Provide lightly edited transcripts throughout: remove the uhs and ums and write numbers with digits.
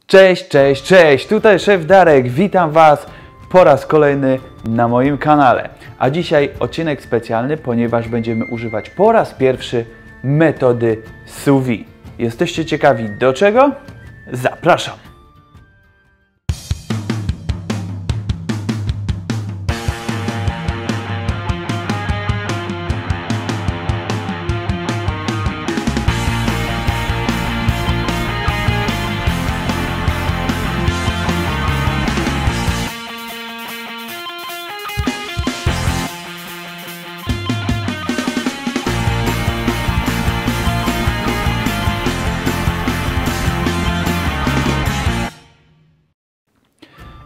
Cześć, cześć, cześć! Tutaj szef Darek, witam Was po raz kolejny na moim kanale. A dzisiaj odcinek specjalny, ponieważ będziemy używać po raz pierwszy metody sous vide. Jesteście ciekawi do czego? Zapraszam!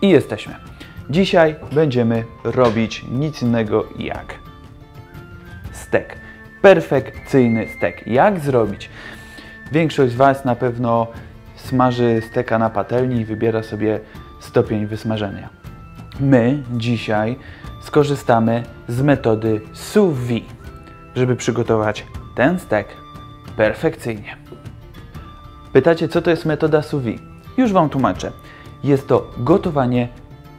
I jesteśmy. Dzisiaj będziemy robić nic innego jak stek. Perfekcyjny stek. Jak zrobić? Większość z Was na pewno smaży steka na patelni i wybiera sobie stopień wysmażenia. My dzisiaj skorzystamy z metody sous vide, żeby przygotować ten stek perfekcyjnie. Pytacie, co to jest metoda sous vide? Już Wam tłumaczę. Jest to gotowanie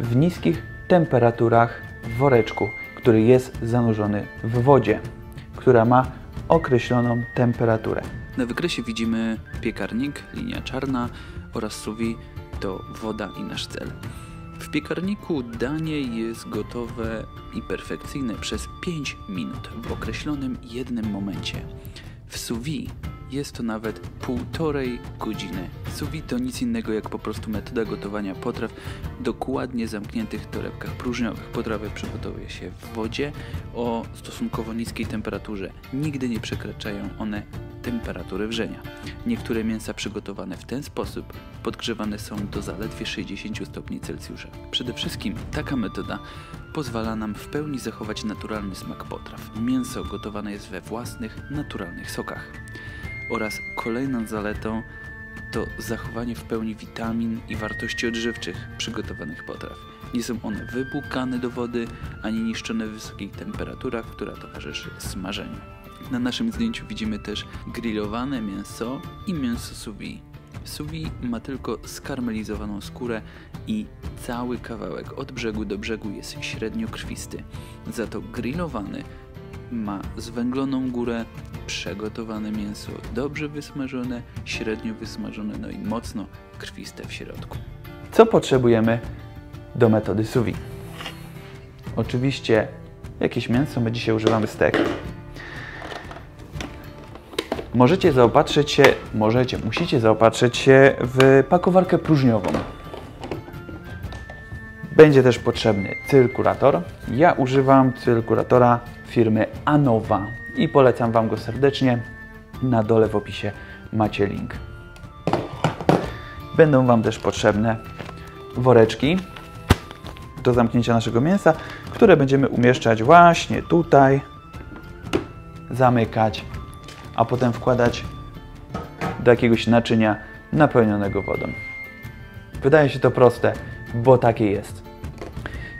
w niskich temperaturach w woreczku, który jest zanurzony w wodzie, która ma określoną temperaturę. Na wykresie widzimy piekarnik, linia czarna oraz sous vide to woda i nasz cel. W piekarniku danie jest gotowe i perfekcyjne przez 5 minut w określonym jednym momencie. W sous vide jest to nawet 1,5 godziny. Sous vide to nic innego jak po prostu metoda gotowania potraw w dokładnie zamkniętych torebkach próżniowych. Potrawy przygotowuje się w wodzie o stosunkowo niskiej temperaturze. Nigdy nie przekraczają one temperatury wrzenia. Niektóre mięsa przygotowane w ten sposób podgrzewane są do zaledwie 60 stopni Celsjusza. Przede wszystkim taka metoda pozwala nam w pełni zachować naturalny smak potraw. Mięso gotowane jest we własnych, naturalnych sokach. Oraz kolejną zaletą to zachowanie w pełni witamin i wartości odżywczych przygotowanych potraw. Nie są one wypłukane do wody, ani niszczone w wysokich temperaturach, która towarzyszy smażeniu. Na naszym zdjęciu widzimy też grillowane mięso i mięso sous vide. Sous vide ma tylko skarmelizowaną skórę i cały kawałek od brzegu do brzegu jest średnio krwisty. Za to grillowany ma zwęgloną górę, przegotowane mięso, dobrze wysmażone, średnio wysmażone, no i mocno krwiste w środku. Co potrzebujemy do metody sous vide? Oczywiście jakieś mięso, my dzisiaj używamy stek. Musicie zaopatrzyć się w pakowarkę próżniową. Będzie też potrzebny cyrkulator. Ja używam cyrkulatora firmy Anova i polecam Wam go serdecznie. Na dole w opisie macie link. Będą Wam też potrzebne woreczki do zamknięcia naszego mięsa, które będziemy umieszczać właśnie tutaj, zamykać, a potem wkładać do jakiegoś naczynia napełnionego wodą. Wydaje się to proste, bo takie jest.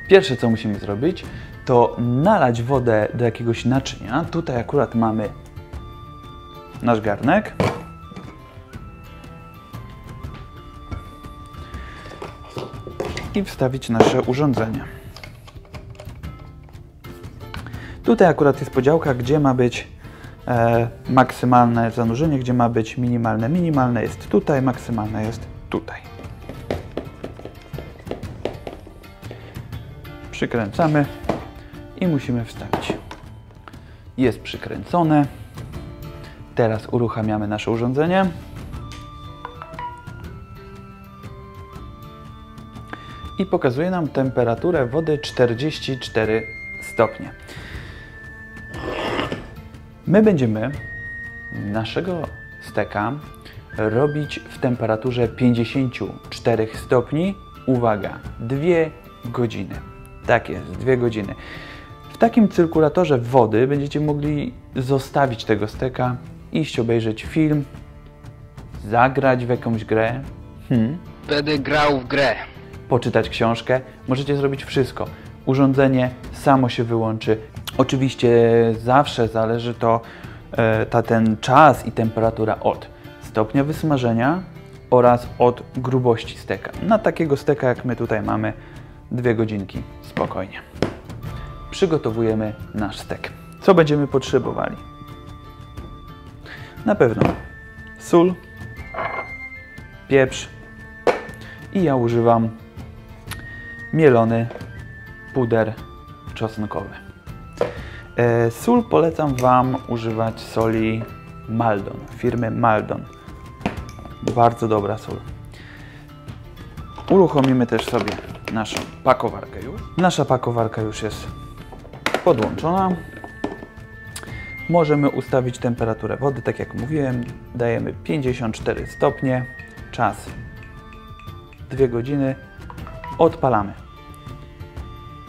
Pierwsze, co musimy zrobić, to nalać wodę do jakiegoś naczynia. Tutaj akurat mamy nasz garnek. I wstawić nasze urządzenie. Tutaj akurat jest podziałka, gdzie ma być maksymalne zanurzenie, gdzie ma być minimalne. Minimalne jest tutaj, maksymalne jest tutaj. Przykręcamy i musimy wstawić. Jest przykręcone. Teraz uruchamiamy nasze urządzenie. I pokazuje nam temperaturę wody 44 stopnie. My będziemy naszego steka robić w temperaturze 54 stopni. Uwaga, 2 godziny. Tak jest, 2 godziny. W takim cyrkulatorze wody będziecie mogli zostawić tego steka, iść obejrzeć film, zagrać w jakąś grę. Będę grał w grę. Poczytać książkę. Możecie zrobić wszystko. Urządzenie samo się wyłączy. Oczywiście zawsze zależy to ten czas i temperatura od stopnia wysmażenia oraz od grubości steka. Na takiego steka, jak my tutaj mamy, 2 godzinki spokojnie. Przygotowujemy nasz stek. Co będziemy potrzebowali? Na pewno sól, pieprz i ja używam mielony puder czosnkowy. Sól polecam Wam używać soli Maldon, firmy Maldon. Bardzo dobra sól. Uruchomimy też sobie naszą pakowarkę już. Nasza pakowarka już jest podłączona. Możemy ustawić temperaturę wody, tak jak mówiłem. Dajemy 54 stopnie, czas 2 godziny. Odpalamy.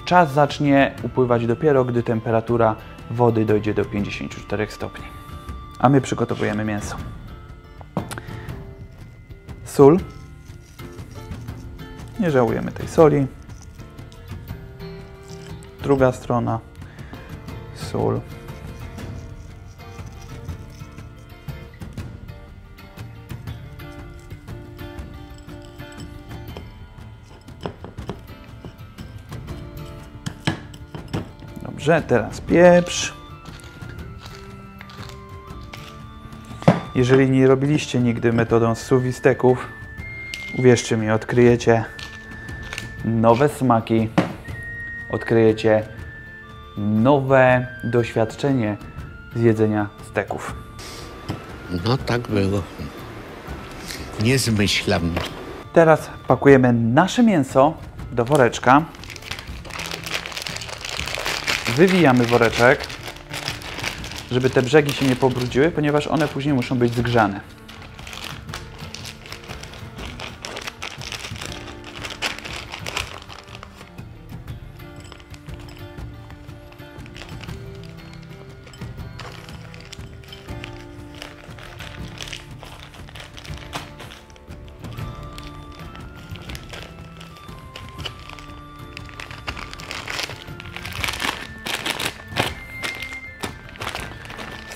Czas zacznie upływać dopiero, gdy temperatura wody dojdzie do 54 stopni. A my przygotowujemy mięso. Sól. Nie żałujemy tej soli. Druga strona. Sól. Dobrze, teraz pieprz. Jeżeli nie robiliście nigdy metodą sous vide steków, uwierzcie mi, odkryjecie nowe smaki, odkryjecie nowe doświadczenie z jedzenia steków. No tak było. Nie zmyślam. Teraz pakujemy nasze mięso do woreczka. Wywijamy woreczek, żeby te brzegi się nie pobrudziły, ponieważ one później muszą być zgrzane.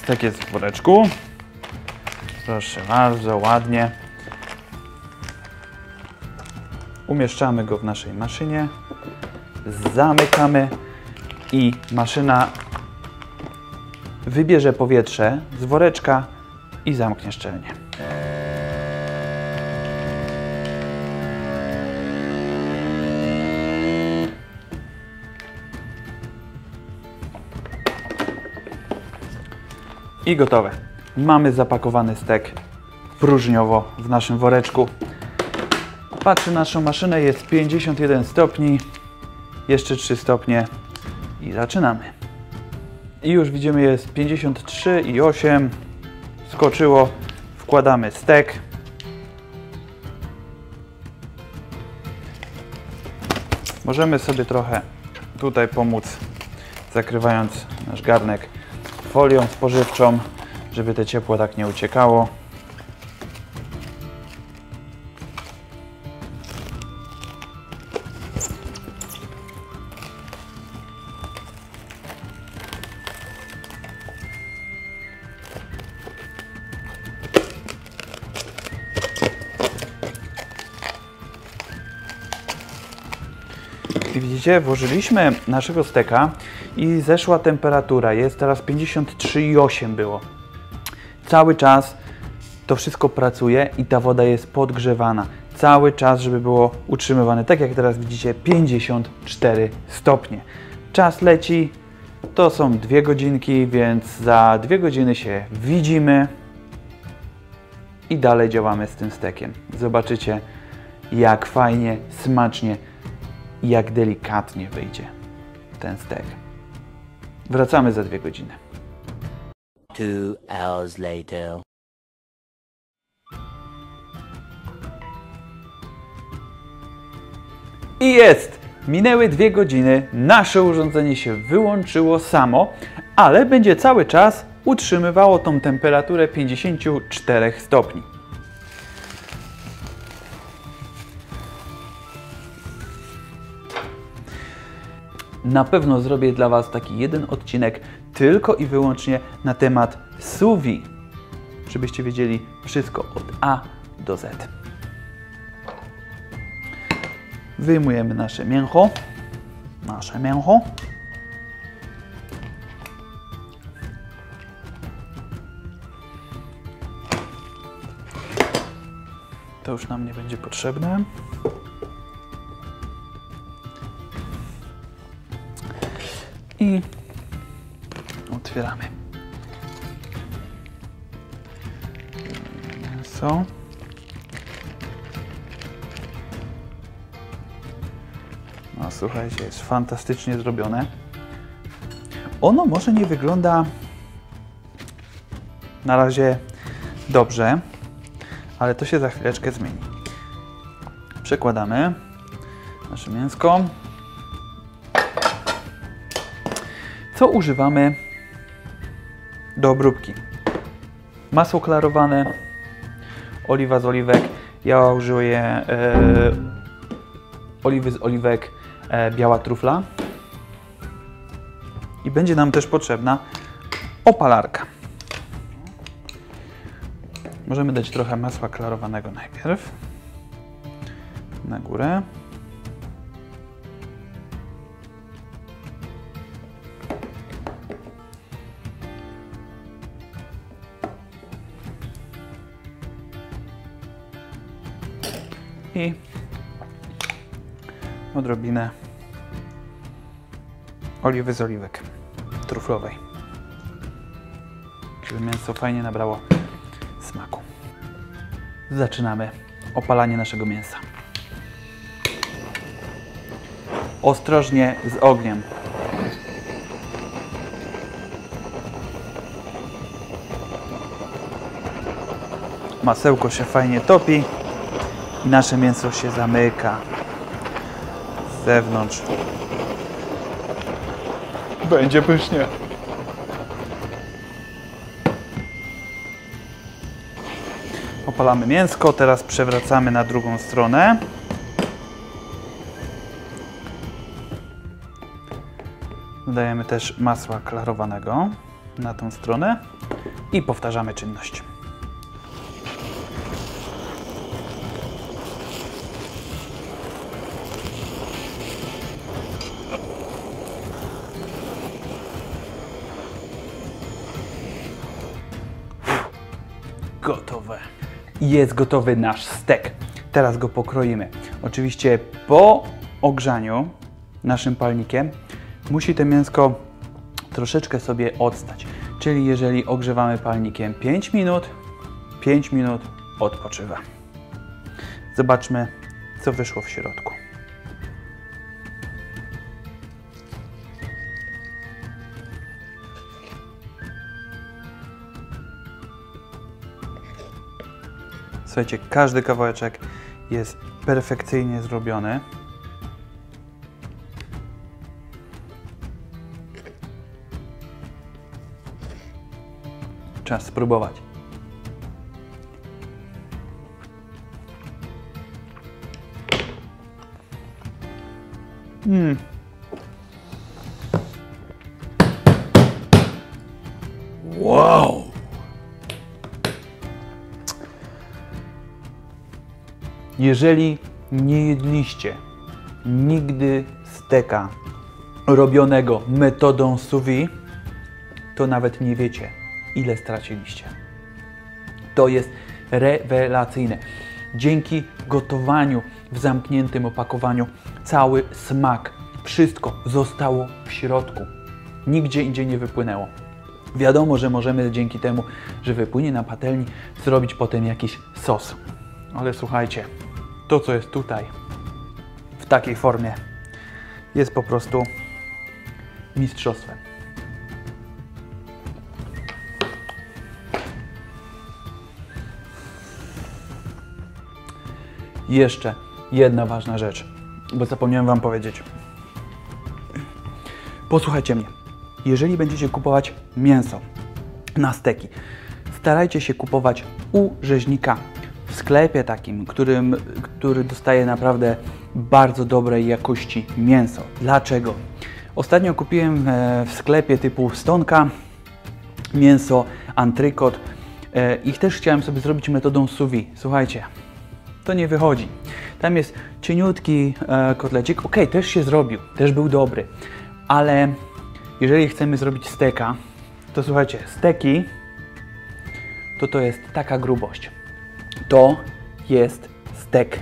Stek jest w woreczku. Proszę bardzo, ładnie. Umieszczamy go w naszej maszynie. Zamykamy i maszyna wybierze powietrze z woreczka i zamknie szczelnie. I gotowe. Mamy zapakowany stek próżniowo w naszym woreczku. Patrzę na naszą maszynę, jest 51 stopni, jeszcze 3 stopnie i zaczynamy. I już widzimy, jest 53,8, skoczyło, wkładamy stek. Możemy sobie trochę tutaj pomóc, zakrywając nasz garnek folią spożywczą, żeby te ciepło tak nie uciekało. I widzicie, włożyliśmy naszego steka i zeszła temperatura, jest teraz 53,8 było. Cały czas to wszystko pracuje i ta woda jest podgrzewana. Cały czas, żeby było utrzymywane, tak jak teraz widzicie, 54 stopnie. Czas leci, to są 2 godzinki, więc za 2 godziny się widzimy i dalej działamy z tym stekiem. Zobaczycie, jak fajnie, smacznie i jak delikatnie wyjdzie ten stek. Wracamy za 2 godziny. 2 hours later. I jest! Minęły 2 godziny, nasze urządzenie się wyłączyło samo, ale będzie cały czas utrzymywało tą temperaturę 54 stopni. Na pewno zrobię dla Was taki jeden odcinek tylko i wyłącznie na temat sous vide, żebyście wiedzieli wszystko od A do Z. Wyjmujemy nasze mięcho. To już nam nie będzie potrzebne. I otwieramy. Mięso. No słuchajcie, jest fantastycznie zrobione. Ono może nie wygląda na razie dobrze, ale to się za chwileczkę zmieni. Przekładamy nasze mięsko. Co używamy do obróbki? Masło klarowane, oliwa z oliwek. Ja użyję oliwy z oliwek, biała trufla. I będzie nam też potrzebna opalarka. Możemy dać trochę masła klarowanego najpierw na górę. I odrobinę oliwy z oliwek truflowej, żeby mięso fajnie nabrało smaku. Zaczynamy opalanie naszego mięsa. Ostrożnie z ogniem. Masełko się fajnie topi i nasze mięso się zamyka z zewnątrz. Będzie pysznie. Opalamy mięsko, teraz przewracamy na drugą stronę. Dodajemy też masła klarowanego na tą stronę i powtarzamy czynność. Gotowe. Jest gotowy nasz stek. Teraz go pokroimy. Oczywiście po ogrzaniu naszym palnikiem musi to mięsko troszeczkę sobie odstać. Czyli jeżeli ogrzewamy palnikiem 5 minut odpoczywa. Zobaczmy, co wyszło w środku. Słuchajcie, każdy kawałeczek jest perfekcyjnie zrobiony. Czas spróbować. Wow! Jeżeli nie jedliście nigdy steka robionego metodą sous vide, to nawet nie wiecie, ile straciliście. To jest rewelacyjne. Dzięki gotowaniu w zamkniętym opakowaniu cały smak, wszystko zostało w środku. Nigdzie indziej nie wypłynęło. Wiadomo, że możemy dzięki temu, że wypłynie na patelni, zrobić potem jakiś sos. Ale słuchajcie, to co jest tutaj, w takiej formie, jest po prostu mistrzostwem. Jeszcze jedna ważna rzecz, bo zapomniałem Wam powiedzieć. Posłuchajcie mnie. Jeżeli będziecie kupować mięso na steki, starajcie się kupować u rzeźnika w sklepie takim, który dostaje naprawdę bardzo dobrej jakości mięso. Dlaczego? Ostatnio kupiłem w sklepie typu Stonka mięso antrykot i też chciałem sobie zrobić metodą sous vide. Słuchajcie, to nie wychodzi. Tam jest cieniutki kotlecik. Ok, też się zrobił, też był dobry. Ale jeżeli chcemy zrobić steka, to słuchajcie, steki to jest taka grubość. To jest stek.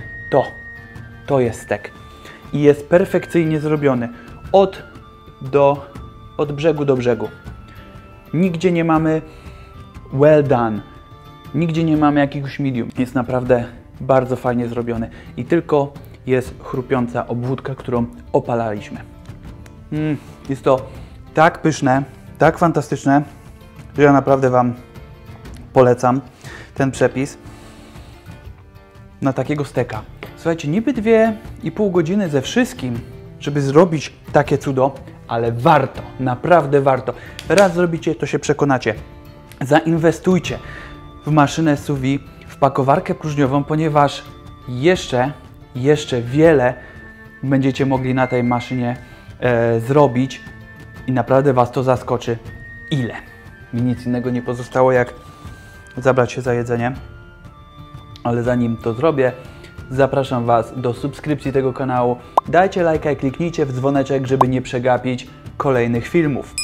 To jest stek. I jest perfekcyjnie zrobiony. Od brzegu do brzegu. Nigdzie nie mamy well done. Nigdzie nie mamy jakiegoś medium. Jest naprawdę bardzo fajnie zrobiony. I tylko jest chrupiąca obwódka, którą opalaliśmy. Jest to tak pyszne, tak fantastyczne, że ja naprawdę Wam polecam ten przepis na takiego steka. Słuchajcie, niby 2,5 godziny ze wszystkim, żeby zrobić takie cudo, ale warto, naprawdę warto. Raz zrobicie, to się przekonacie. Zainwestujcie w maszynę sous vide, w pakowarkę próżniową, ponieważ jeszcze wiele będziecie mogli na tej maszynie zrobić i naprawdę Was to zaskoczy. Ile? Mi nic innego nie pozostało, jak zabrać się za jedzenie. Ale zanim to zrobię, zapraszam Was do subskrypcji tego kanału. Dajcie lajka i kliknijcie w dzwoneczek, żeby nie przegapić kolejnych filmów.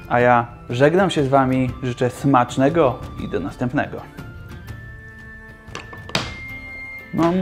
A ja żegnam się z Wami, życzę smacznego i do następnego. No.